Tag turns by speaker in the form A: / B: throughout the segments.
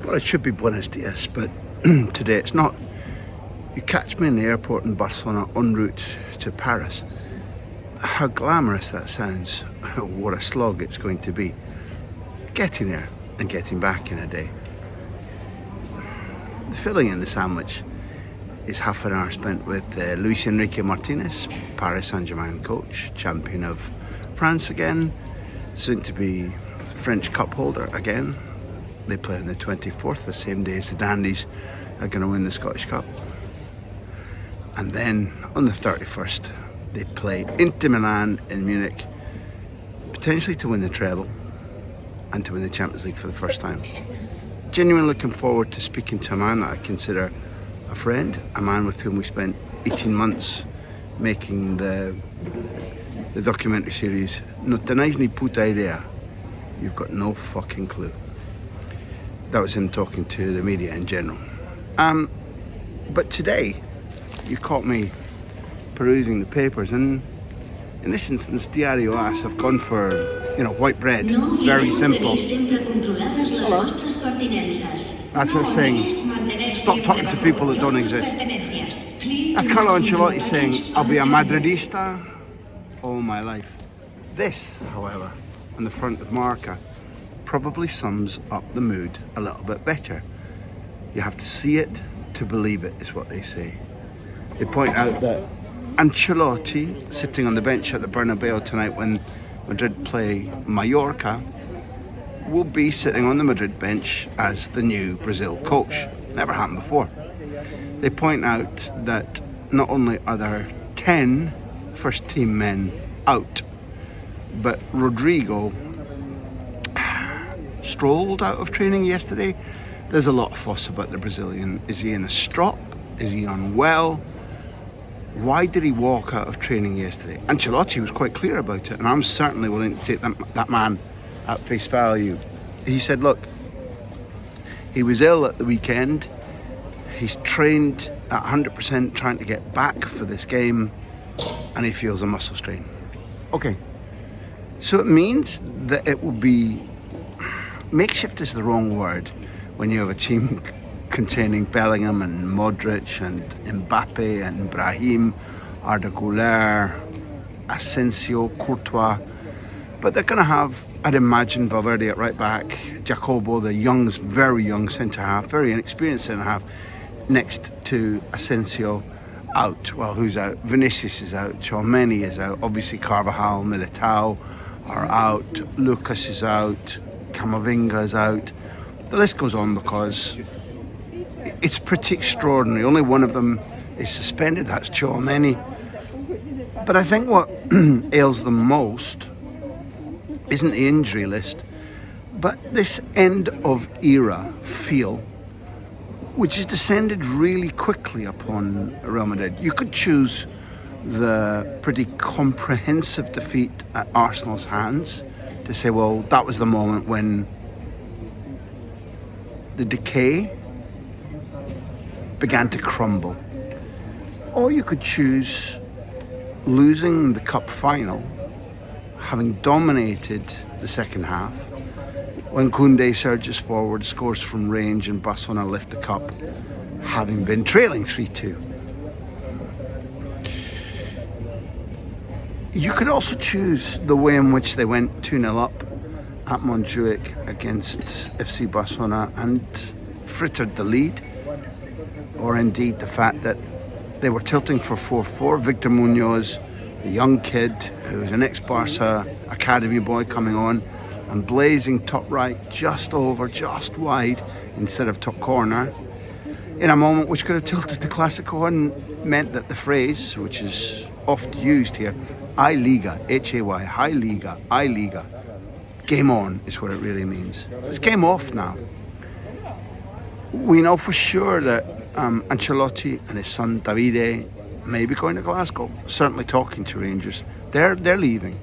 A: Well, it should be buenos dias, but today it's not. You catch me in the airport in Barcelona en route to Paris. How glamorous that sounds. What a slog it's going to be. Getting there and getting back in a day. The filling in the sandwich is half an hour spent with Luis Enrique Martinez, Paris Saint-Germain coach, champion of France again, soon to be French cup holder again. They play on the 24th, the same day as the Dandies are going to win the Scottish Cup. And then on the 31st, they play Inter Milan in Munich, potentially to win the treble and to win the Champions League for the first time. Genuinely looking forward to speaking to a man that I consider a friend, a man with whom we spent 18 months making the documentary series No tenéis ni puta idea. You've got no fucking clue. That was him talking to the media in general. But today, you caught me perusing the papers, and in this instance, Diario As have gone for, white bread, very simple. Hello. That's her saying, stop talking to people that don't exist. That's Carlo Ancelotti saying, I'll be a Madridista all my life. This, however, on the front of Mallorca, probably sums up the mood a little bit better. You have to see it to believe it, is what they say. They point out that Ancelotti, sitting on the bench at the Bernabeu tonight when Madrid play Mallorca, will be sitting on the Madrid bench as the new Brazil coach. Never happened before. They point out that not only are there 10 first team men out, but Rodrygo strolled out of training yesterday. There's a lot of fuss about the Brazilian. Is he in a STROP? Is he unwell? Why did he walk out of training yesterday? Ancelotti was quite clear about it, and I'm certainly willing to take that man at face value. He said, look, he was ill at the weekend. He's trained at 100% trying to get back for this game, and he feels a muscle strain. Okay, so it means that it will be, makeshift is the wrong word when you have a team containing Bellingham and Modric and Mbappe and Brahim, Arda Güler, Asensio, Courtois. But they're going to have, I'd imagine, Valverde at right back, Jacobo, the very young centre-half, very inexperienced centre-half, next to Asensio, out. Well, who's out? Vinicius is out, Tchouaméni is out, obviously Carvajal, Militao are out, Lucas is out, Camavinga is out. The list goes on because it's pretty extraordinary. Only one of them is suspended, that's Tchouaméni. But I think what ails them most isn't the injury list, but this end of era feel, which has descended really quickly upon Real Madrid. You could choose the pretty comprehensive defeat at Arsenal's hands to say, well, that was the moment when the decay began to crumble. Or you could choose losing the cup final, having dominated the second half, when Koundé surges forward, scores from range, and Barcelona lift the cup, having been trailing 3-2. You could also choose the way in which they went 2-0 up at Montjuic against FC Barcelona and frittered the lead, or indeed the fact that they were tilting for 4-4. Victor Munoz, the young kid who's an ex-Barca academy boy coming on and blazing top right, just wide instead of top corner, in a moment which could have tilted the Clásico and meant that the phrase, which is oft used here, I Liga, H-A-Y, High Liga, I Liga, game on is what it really means. It's game off now. We know for sure that Ancelotti and his son Davide may be going to Glasgow, certainly talking to Rangers. They're leaving.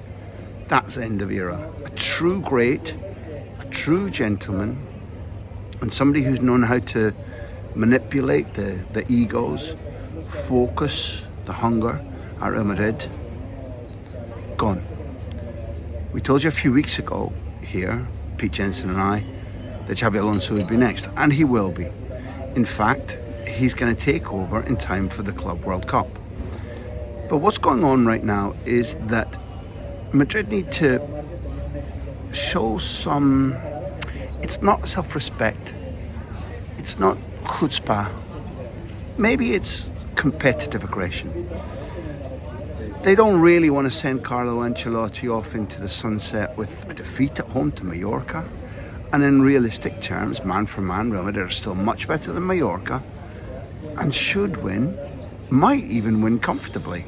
A: That's the end of era. A true great, a true gentleman, and somebody who's known how to manipulate the egos, focus, the hunger at Real Madrid. Gone. We told you a few weeks ago here, Pete Jensen and I, that Xabi Alonso would be next, and he will be. In fact, he's going to take over in time for the Club World Cup. But what's going on right now is that Madrid need to show some, it's not self-respect, it's not chutzpah, maybe it's competitive aggression. They don't really want to send Carlo Ancelotti off into the sunset with a defeat at home to Mallorca. And in realistic terms, man for man, Real Madrid are still much better than Mallorca and should win, might even win comfortably.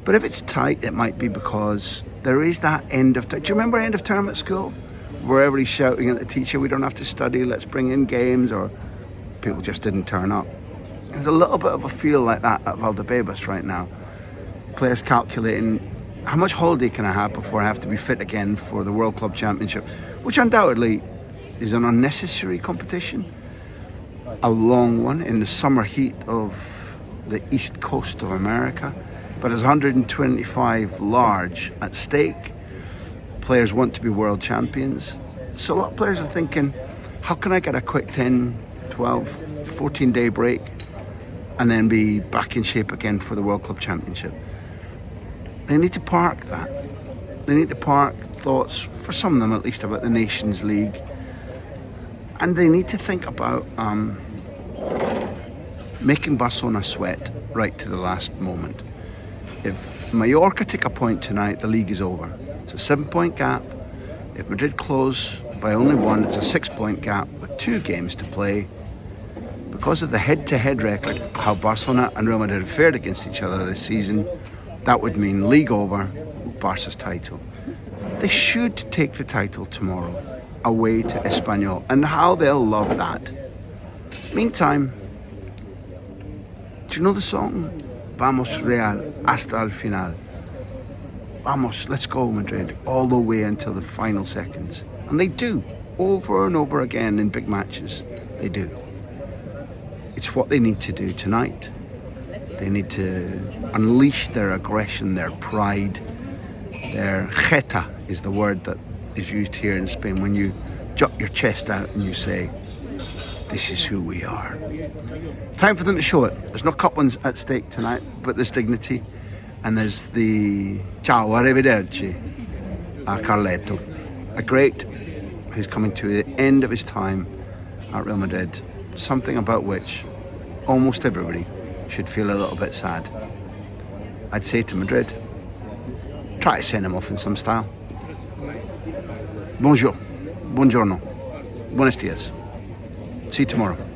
A: But if it's tight, it might be because there is that end of term. Do you remember end of term at school? Where everybody's shouting at the teacher, we don't have to study, let's bring in games, or people just didn't turn up. There's a little bit of a feel like that at Valdebebas right now. Players calculating how much holiday can I have before I have to be fit again for the World Club Championship, which undoubtedly is an unnecessary competition, a long one in the summer heat of the east coast of America, but there's 125 large at stake. Players want to be world champions, so a lot of players are thinking, how can I get a quick 10, 12, 14 day break and then be back in shape again for the World Club Championship? They need to park that. They need to park thoughts, for some of them at least, about the Nations League. And they need to think about making Barcelona sweat right to the last moment. If Mallorca take a point tonight, the league is over. It's a 7-point gap. If Madrid close by only one, it's a 6-point gap with 2 games to play. Because of the head-to-head record, how Barcelona and Real Madrid have fared against each other this season, that would mean league over, Barca's title. They should take the title tomorrow away to Espanyol, and how they'll love that. Meantime, do you know the song? Vamos Real, hasta el final. Vamos, let's go Madrid, all the way until the final seconds. And they do, over and over again in big matches, they do. It's what they need to do tonight. They need to unleash their aggression, their pride, their jeta is the word that is used here in Spain when you jut your chest out and you say, this is who we are. Time for them to show it. There's no cup ones at stake tonight, but there's dignity, and there's the ciao, arrivederci, a Carleto, a great who's coming to the end of his time at Real Madrid, something about which almost everybody should feel a little bit sad. I'd say to Madrid, try to send him off in some style. Bonjour, buongiorno, buenos dias. See you tomorrow.